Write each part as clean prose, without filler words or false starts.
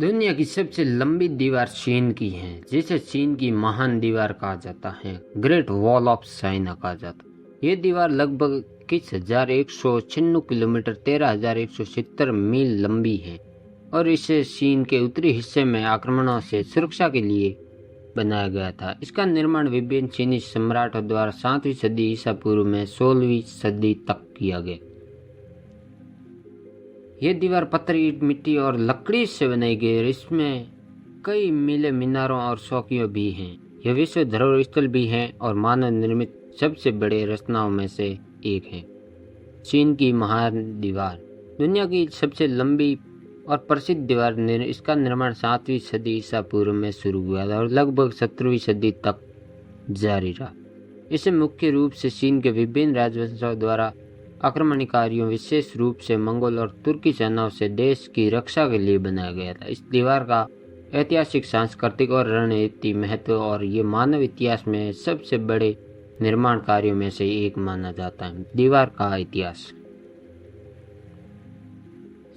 दुनिया की सबसे लंबी दीवार चीन की है, जिसे चीन की महान दीवार कहा जाता है। ग्रेट वॉल ऑफ चाइना कहा जाता है। ये दीवार लगभग 2196 किलोमीटर 13,170 मील लंबी है और इसे चीन के उत्तरी हिस्से में आक्रमणों से सुरक्षा के लिए बनाया गया था। इसका निर्माण विभिन्न चीनी सम्राटों द्वारा 7वीं सदी ईसा पूर्व में 16वीं सदी तक किया गया। यह दीवार पत्थर, ईंट, मिट्टी और लकड़ी से बनाई गई है। इसमें कई मिले मीनारों और चौकियां भी हैं। यह विश्व धरोहर स्थल भी है और मानव निर्मित सबसे बड़े रचनाओं में से एक है। चीन की महान दीवार दुनिया की सबसे लंबी और प्रसिद्ध दीवार इसका निर्माण 7वीं सदी ईसा पूर्व में शुरू हुआ था और लगभग 17वीं सदी तक जारी रहा। इसे मुख्य रूप से चीन के विभिन्न राजवंशों द्वारा आक्रमणकारियों, विशेष रूप से मंगोल और तुर्की सेनाओं से देश की रक्षा के लिए बनाया गया था। इस दीवार का ऐतिहासिक, सांस्कृतिक और रणनीतिक महत्व और ये मानव इतिहास में सबसे बड़े निर्माण कार्यों में से एक माना जाता है। दीवार का इतिहास।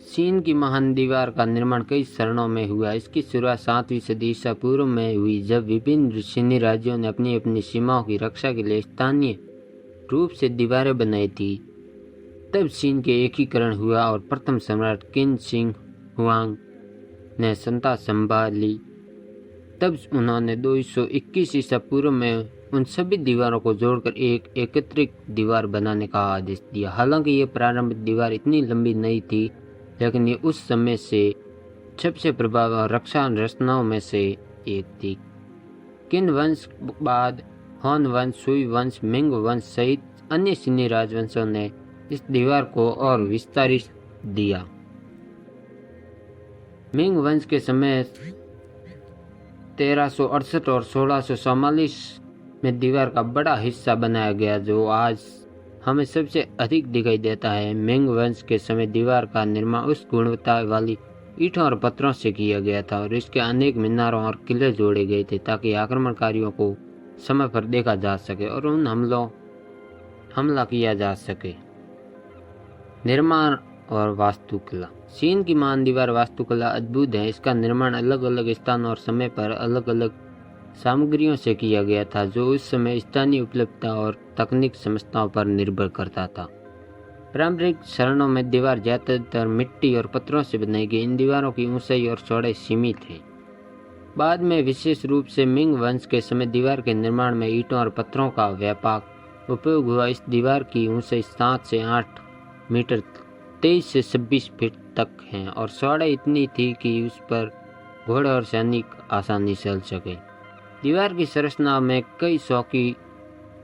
चीन की महान दीवार का निर्माण कई चरणों में हुआ। इसकी शुरुआत 7वीं सदी ईसा पूर्व में हुई, जब विभिन्न चीनी राज्यों ने अपनी अपनी सीमाओं की रक्षा के लिए स्थानीय रूप से दीवारें बनाई थी। तब चीन के एकीकरण हुआ और प्रथम सम्राट किन शिंग हुआंग ने सत्ता संभाली। तब उन्होंने 221 ईसा पूर्व में उन सभी दीवारों को जोड़कर एक एकत्रित दीवार बनाने का आदेश दिया। हालांकि ये प्रारंभिक दीवार इतनी लंबी नहीं थी, लेकिन ये उस समय से सबसे प्रभावशाली रक्षा रचनाओं में से एक थी। किन वंश बाद हान वंश, सुई वंश, मिंग वंश सहित अन्य चीनी राजवंशों ने इस दीवार को और विस्तारित दिया। मिंग वंश के समय 1368 और 1644 में दीवार का बड़ा हिस्सा बनाया गया, जो आज हमें सबसे अधिक दिखाई देता है। मिंग वंश के समय दीवार का निर्माण उच्च गुणवत्ता वाली ईंटों और पत्थरों से किया गया था और इसके अनेक मीनारों और किले जोड़े गए थे ताकि आक्रमणकारियों को समय पर देखा जा सके और उन हमला किया जा सके। निर्माण और वास्तुकला। चीन की महान दीवार वास्तुकला अद्भुत है। इसका निर्माण अलग अलग स्थान और समय पर अलग अलग सामग्रियों से किया गया था, जो उस समय स्थानीय उपलब्धता और तकनीक समस्याओं पर निर्भर करता था। पारंपरिक चरणों में दीवार ज्यादातर मिट्टी और पत्थरों से बनाई गई। इन दीवारों की ऊंचाई और चौड़ाई सीमित है। बाद में विशेष रूप से मिंग वंश के समय दीवार के निर्माण में ईंटों और पत्थरों का व्यापक उपयोग हुआ। इस दीवार की ऊंचाई 7 से 8 मीटर 23 से 26 फीट तक है और चौड़ाई इतनी थी कि उस पर घोड़े और सैनिक आसानी से चल सके। दीवार की संरचना में कई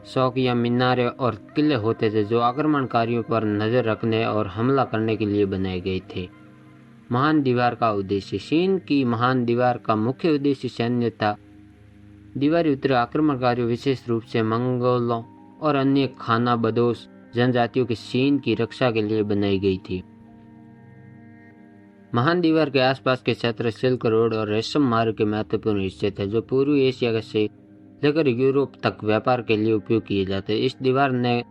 चौकियां, मीनारें और किले होते थे, जो आक्रमणकारियों पर नजर रखने और हमला करने के लिए बनाए गए थे। महान दीवार का उद्देश्य। चीन की महान दीवार का मुख्य उद्देश्य सैन्य था। दीवारी उत्तरी आक्रमणकारियों, विशेष रूप से मंगोलों और अन्य खाना बदोश जनजातियों की चीन की रक्षा के लिए बनाई गई थी। महान दीवार के आसपास के क्षेत्र सिल्क रोड और रेशम मार्ग के महत्वपूर्ण हिस्से थे, जो पूर्वी एशिया से लेकर यूरोप तक व्यापार के लिए उपयोग किए जाते। इस दीवार ने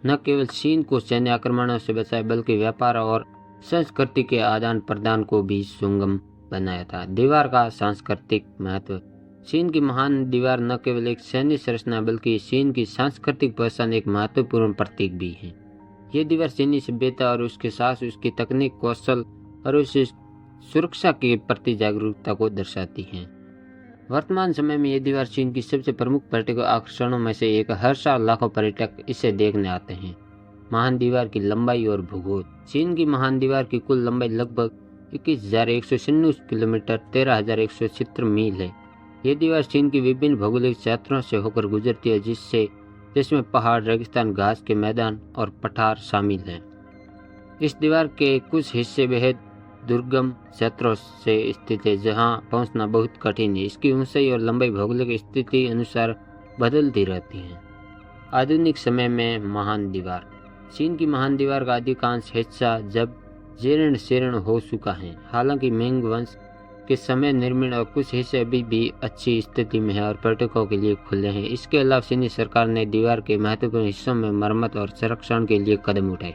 न केवल चीन को सैन्य आक्रमणों से बचाया, बल्कि व्यापार और संस्कृति के आदान प्रदान को भी सुगम बनाया था। दीवार का सांस्कृतिक महत्व। चीन की महान दीवार न केवल एक सैन्य संरचना, बल्कि चीन की सांस्कृतिक पहचान एक महत्वपूर्ण प्रतीक भी है। ये दीवार चीनी सभ्यता और उसके साथ उसकी तकनीक, कौशल और उसकी सुरक्षा के प्रति जागरूकता को दर्शाती है। वर्तमान समय में ये दीवार चीन की सबसे प्रमुख पर्यटक आकर्षणों में से एक। हर साल लाखों पर्यटक इसे देखने आते हैं। महान दीवार की लंबाई और भूगोल। चीन की महान दीवार की कुल लंबाई लगभग 21,196 किलोमीटर 13,170 मील है। ये दीवार चीन की विभिन्न भौगोलिक क्षेत्रों से होकर गुजरती है, जिसमें पहाड़, रेगिस्तान, घास के मैदान और पठार शामिल हैं। इस दीवार के कुछ हिस्से बेहद दुर्गम क्षेत्रों से स्थित है, जहां पहुंचना बहुत कठिन है। इसकी ऊंचाई और लंबाई भौगोलिक स्थिति अनुसार बदलती रहती है। आधुनिक समय में महान दीवार। चीन की महान दीवार का अधिकांश हिस्सा जब जीर्ण शीर्ण हो चुका है। हालांकि मिंग वंश के समय निर्मित और कुछ हिस्से अभी भी अच्छी स्थिति में है और पर्यटकों के लिए खुले हैं। इसके अलावा चीनी सरकार ने दीवार के महत्वपूर्ण हिस्सों में मरम्मत और संरक्षण के लिए कदम उठाए।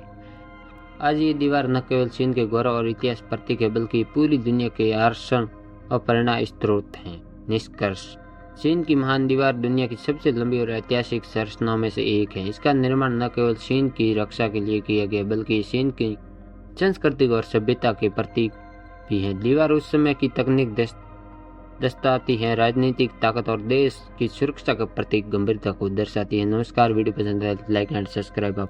आज ये दीवार न केवल चीन के गौरव और इतिहास प्रतीक है, बल्कि पूरी दुनिया के आकर्षण और प्रेरणा स्रोत हैं। निष्कर्ष: चीन की महान दीवार दुनिया की सबसे लंबी और ऐतिहासिक संरचनाओं में से एक है। इसका निर्माण न केवल चीन की रक्षा के लिए किया गया बल्कि चीन की संस्कृति और सभ्यता के प्रतीक भी है। दीवार उस समय की तकनीक दर्शाती है, राजनीतिक ताकत और देश की सुरक्षा का प्रतीक गंभीरता को दर्शाती है। नमस्कार, वीडियो पसंद है लाइक एंड सब्सक्राइब।